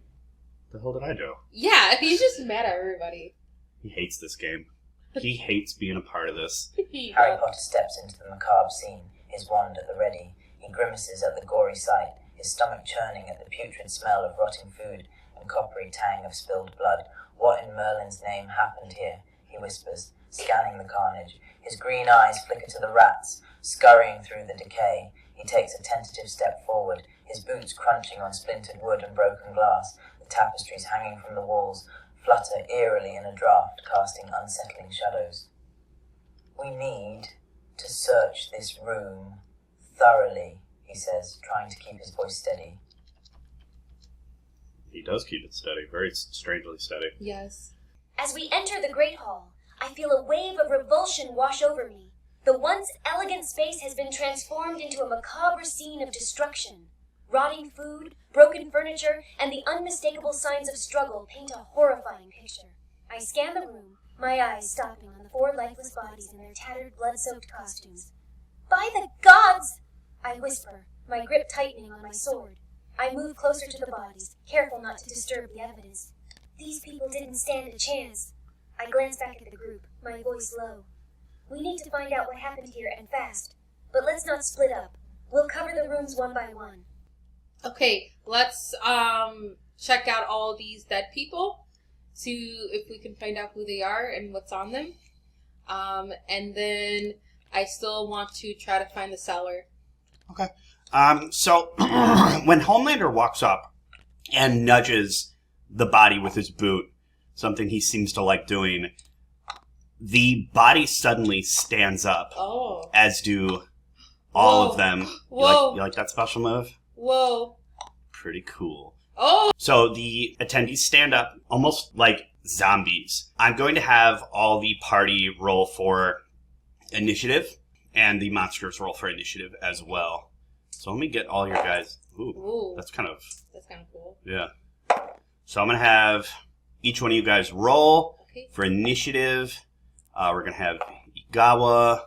The hell did I do? Yeah, he's just mad at everybody. He hates this game. He hates being a part of this. Harry Potter steps into the macabre scene, his wand at the ready. He grimaces at the gory sight, his stomach churning at the putrid smell of rotting food and coppery tang of spilled blood. What in Merlin's name happened here? He whispers, scanning the carnage. His green eyes flicker to the rats, scurrying through the decay. He takes a tentative step forward, his boots crunching on splintered wood and broken glass. The tapestries hanging from the walls flutter eerily in a draught, casting unsettling shadows. We need to search this room thoroughly, he says, trying to keep his voice steady. He does keep it steady, very strangely steady. Yes. As we enter the Great Hall, I feel a wave of revulsion wash over me. The once elegant space has been transformed into a macabre scene of destruction. Rotting food, broken furniture, and the unmistakable signs of struggle paint a horrifying picture. I scan the room, my eyes stopping on the 4 lifeless bodies in their tattered, blood-soaked costumes. By the gods! I whisper, my grip tightening on my sword. I move closer to the bodies, careful not to disturb the evidence. These people didn't stand a chance. I glance back at the group, my voice low. We need to find out what happened here, and fast. But let's not split up. We'll cover the rooms one by one. Okay, let's check out all these dead people, see if we can find out who they are and what's on them. And then I still want to try to find the cellar. Okay. So when Homelander walks up and nudges the body with his boot, something he seems to like doing, the body suddenly stands up, as do all of them. Whoa. You like that special move? Whoa. Pretty cool. Oh! So the attendees stand up, almost like zombies. I'm going to have all the party roll for initiative, and the monsters roll for initiative as well. So let me get all your guys. Ooh. That's kind of cool. Yeah. So I'm going to have each one of you guys roll for initiative. We're going to have Igawa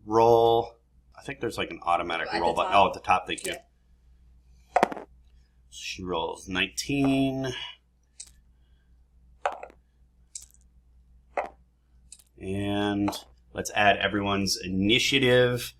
roll. I think there's like an automatic roll button. Oh, at the top, thank you. Yeah. She rolls 19. And let's add everyone's initiative.